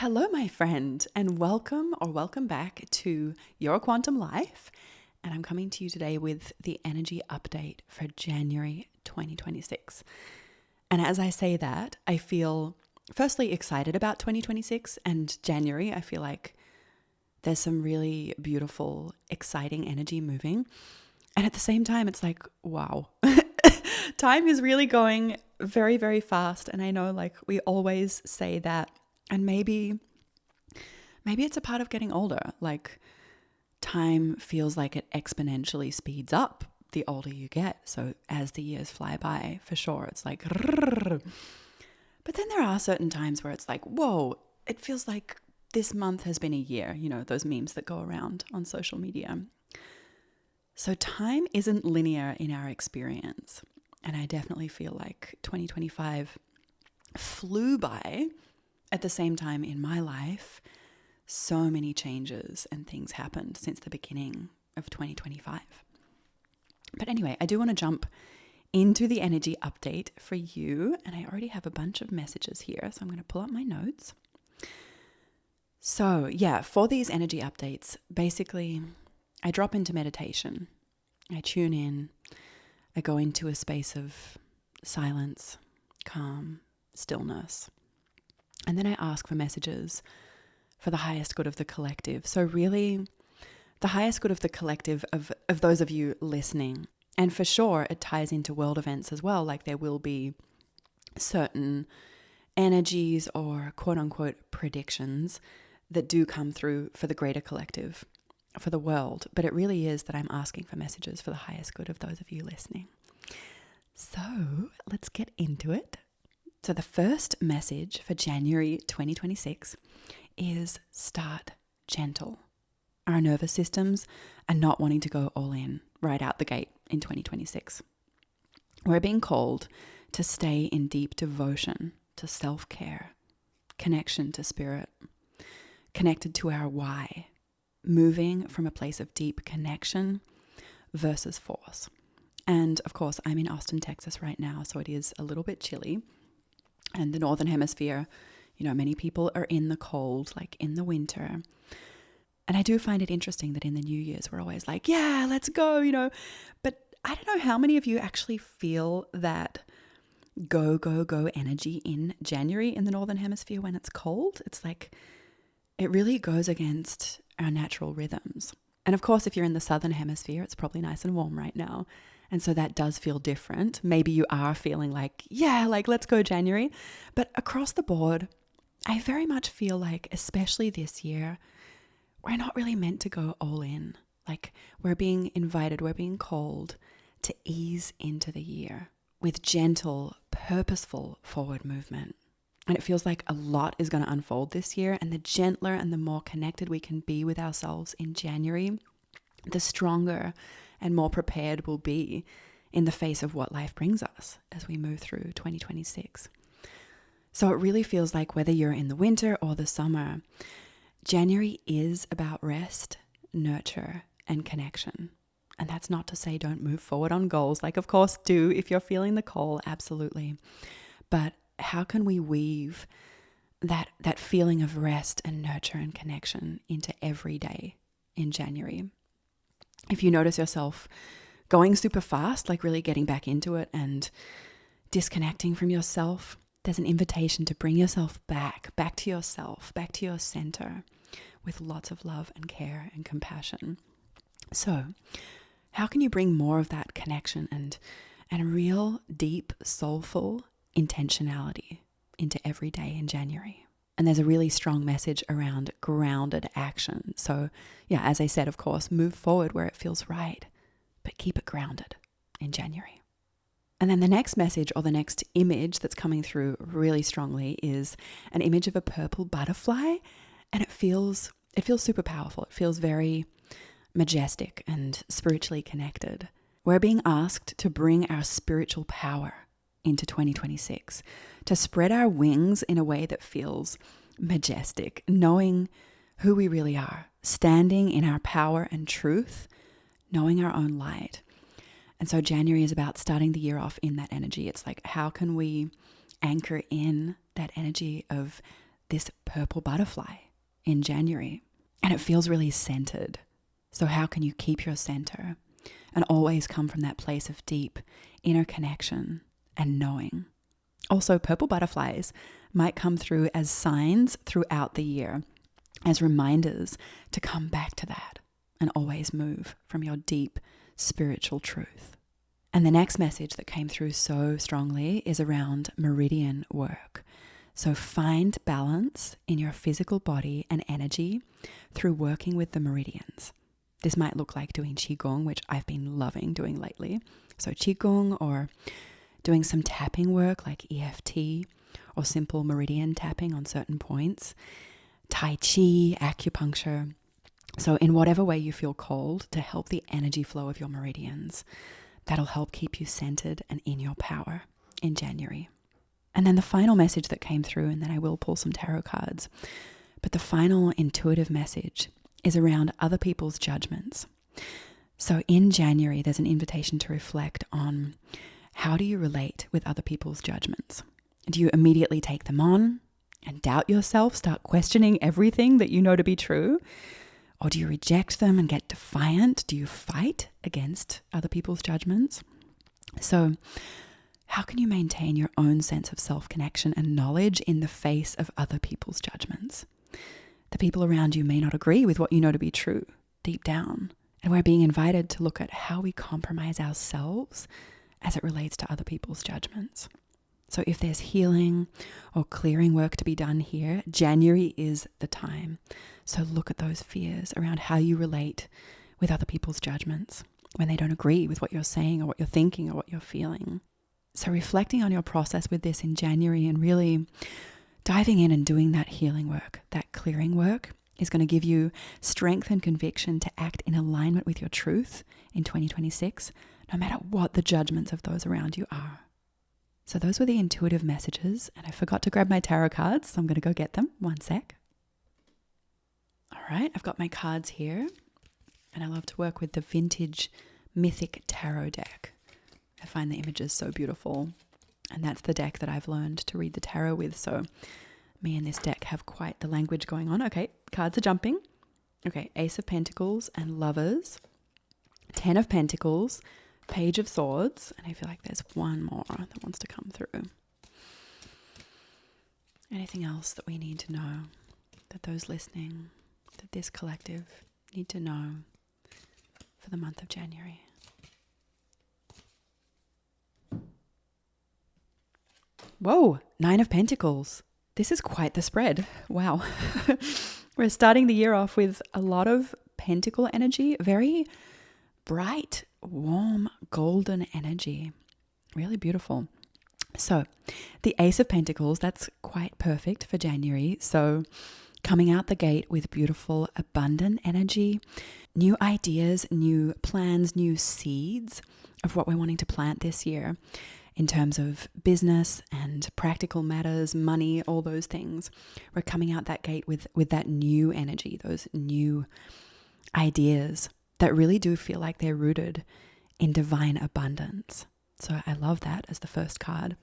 Hello, my friend, and welcome back to Your Quantum Life. And I'm coming to you today with the energy update for January 2026. And as I say that, I feel firstly excited about 2026 and January. I feel like there's some really beautiful, exciting energy moving. And at the same time, it's like, wow, time is really going very, very fast. And I know like we always say that. And maybe it's a part of getting older. Like time feels like it exponentially speeds up the older you get. So as the years fly by, for sure, it's like, but then there are certain times where it's like, whoa, it feels like this month has been a year, you know, those memes that go around on social media. So time isn't linear in our experience. And I definitely feel like 2025 flew by. At the same time, in my life, so many changes and things happened since the beginning of 2025. But anyway, I do want to jump into the energy update for you. And I already have a bunch of messages here. So I'm going to pull up my notes. So yeah, for these energy updates, basically, I drop into meditation. I tune in. I go into a space of silence, calm, stillness. And then I ask for messages for the highest good of the collective. So really, the highest good of the collective of those of you listening. And for sure, it ties into world events as well. Like there will be certain energies or quote unquote predictions that do come through for the greater collective, for the world. But it really is that I'm asking for messages for the highest good of those of you listening. So let's get into it. So the first message for January 2026 is start gentle. Our nervous systems are not wanting to go all in right out the gate in 2026. We're being called to stay in deep devotion to self-care, connection to spirit, connected to our why, moving from a place of deep connection versus force. And of course, I'm in Austin, Texas right now, so it is a little bit chilly. And the Northern Hemisphere, you know, many people are in the cold, like in the winter. And I do find it interesting that in the New Year's, we're always like, yeah, let's go, you know. But I don't know how many of you actually feel that go, go, go energy in January in the Northern Hemisphere when it's cold. It's like, it really goes against our natural rhythms. And of course, if you're in the Southern Hemisphere, it's probably nice and warm right now. And so that does feel different. Maybe you are feeling like, yeah, like let's go January. But across the board, I very much feel like, especially this year, we're not really meant to go all in. Like we're being invited, we're being called to ease into the year with gentle, purposeful forward movement. And it feels like a lot is going to unfold this year. And the gentler and the more connected we can be with ourselves in January, the stronger and more prepared we'll be in the face of what life brings us as we move through 2026. So it really feels like whether you're in the winter or the summer, January is about rest, nurture, and connection. And that's not to say don't move forward on goals. Like, of course, do if you're feeling the call, absolutely. But how can we weave that feeling of rest and nurture and connection into every day in January? If you notice yourself going super fast, like really getting back into it and disconnecting from yourself, there's an invitation to bring yourself back to yourself, back to your center with lots of love and care and compassion. So how can you bring more of that connection and real deep, soulful intentionality into every day in January? And there's a really strong message around grounded action. So yeah, as I said, of course, move forward where it feels right, but keep it grounded in January. And then the next message or the next image that's coming through really strongly is an image of a purple butterfly. And it feels super powerful. It feels very majestic and spiritually connected. We're being asked to bring our spiritual power into 2026, to spread our wings in a way that feels majestic, knowing who we really are, standing in our power and truth, knowing our own light. And so January is about starting the year off in that energy. It's like, how can we anchor in that energy of this purple butterfly in January, and it feels really centered. So how can you keep your center and always come from that place of deep inner connection and knowing? Also, purple butterflies might come through as signs throughout the year, as reminders to come back to that and always move from your deep spiritual truth. And the next message that came through so strongly is around meridian work. So find balance in your physical body and energy through working with the meridians. This might look like doing qigong, which I've been loving doing lately. So qigong, or doing some tapping work like EFT, or simple meridian tapping on certain points, tai chi, acupuncture. So in whatever way you feel called to help the energy flow of your meridians, that'll help keep you centered and in your power in January. And then the final message that came through, and then I will pull some tarot cards, but the final intuitive message is around other people's judgments. So in January, there's an invitation to reflect on, how do you relate with other people's judgments? Do you immediately take them on and doubt yourself, start questioning everything that you know to be true? Or do you reject them and get defiant? Do you fight against other people's judgments? So how can you maintain your own sense of self-connection and knowledge in the face of other people's judgments? The people around you may not agree with what you know to be true deep down. And we're being invited to look at how we compromise ourselves as it relates to other people's judgments. So if there's healing or clearing work to be done here, January is the time. So look at those fears around how you relate with other people's judgments when they don't agree with what you're saying or what you're thinking or what you're feeling. So reflecting on your process with this in January and really diving in and doing that healing work, that clearing work, is going to give you strength and conviction to act in alignment with your truth in 2026, no matter what the judgments of those around you are. So those were the intuitive messages, and I forgot to grab my tarot cards, so I'm going to go get them. One sec. All right, I've got my cards here, and I love to work with the vintage mythic tarot deck. I find the images so beautiful, and that's the deck that I've learned to read the tarot with, so me and this deck have quite the language going on. Okay, cards are jumping. Okay, Ace of Pentacles and Lovers, 10 of Pentacles, Page of Swords, and I feel like there's one more that wants to come through. Anything else that we need to know, that those listening, that this collective need to know for the month of January? Whoa, 9 of Pentacles. This is quite the spread. Wow. We're starting the year off with a lot of pentacle energy, very bright, warm, golden energy. Really beautiful. So the Ace of Pentacles, that's quite perfect for January. So coming out the gate with beautiful, abundant energy, new ideas, new plans, new seeds of what we're wanting to plant this year in terms of business and practical matters, money, all those things. We're coming out that gate with that new energy, those new ideas that really do feel like they're rooted in divine abundance. So I love that as the first card.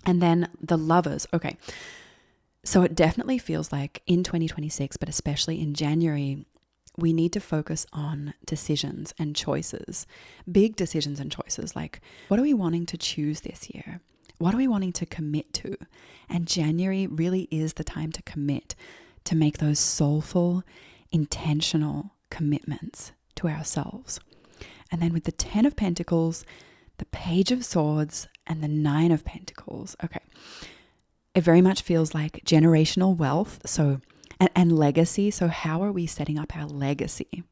And then the Lovers. Okay. So it definitely feels like in 2026, but especially in January, we need to focus on decisions and choices, big decisions and choices. Like, what are we wanting to choose this year? What are we wanting to commit to? And January really is the time to commit, to make those soulful, intentional commitments to ourselves. And then with the 10 of Pentacles, the Page of Swords, and the 9 of Pentacles. Okay. It very much feels like generational wealth. So and legacy. So how are we setting up our legacy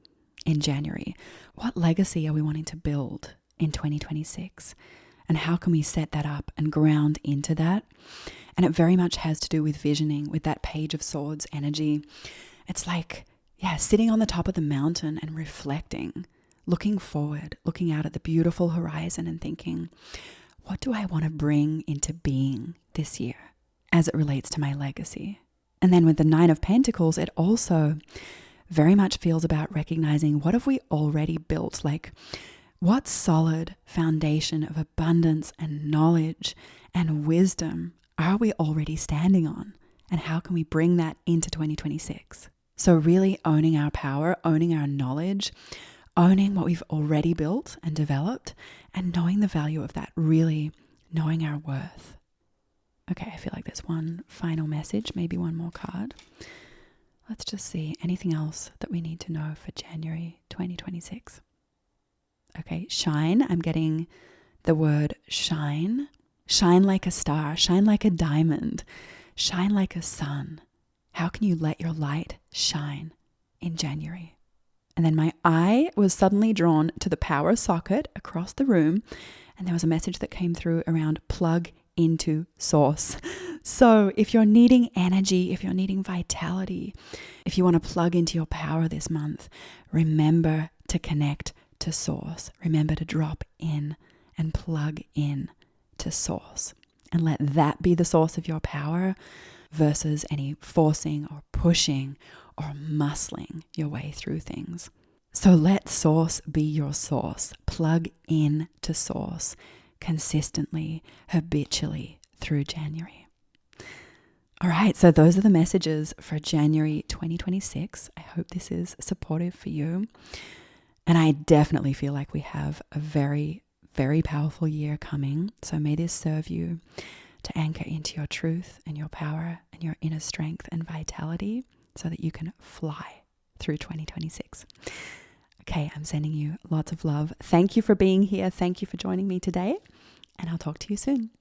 in January? What legacy are we wanting to build in 2026? And how can we set that up and ground into that? And it very much has to do with visioning, with that Page of Swords energy. It's like, sitting on the top of the mountain and reflecting, looking forward, looking out at the beautiful horizon and thinking, what do I want to bring into being this year as it relates to my legacy? And then with the 9 of Pentacles, it also very much feels about recognizing, what have we already built? Like, what solid foundation of abundance and knowledge and wisdom are we already standing on And how can we bring that into 2026? So really owning our power, owning our knowledge, owning what we've already built and developed, and knowing the value of that, really knowing our worth. Okay, I feel like there's one final message, maybe one more card. Let's just see anything else that we need to know for January 2026. Okay, shine. I'm getting the word shine. Shine like a star, shine like a diamond, shine like a sun. How can you let your light shine in January? And then my eye was suddenly drawn to the power socket across the room, and there was a message that came through around plug into source. So if you're needing energy, if you're needing vitality, if you want to plug into your power this month, remember to connect to source. Remember to drop in and plug in to source, and let that be the source of your power versus any forcing or pushing or muscling your way through things. So let source be your source. Plug in to source consistently, habitually through January. All right, so those are the messages for January 2026. I hope this is supportive for you. And I definitely feel like we have a very, very powerful year coming. So may this serve you to anchor into your truth and your power and your inner strength and vitality so that you can fly through 2026. Okay, I'm sending you lots of love. Thank you for being here. Thank you for joining me today, and I'll talk to you soon.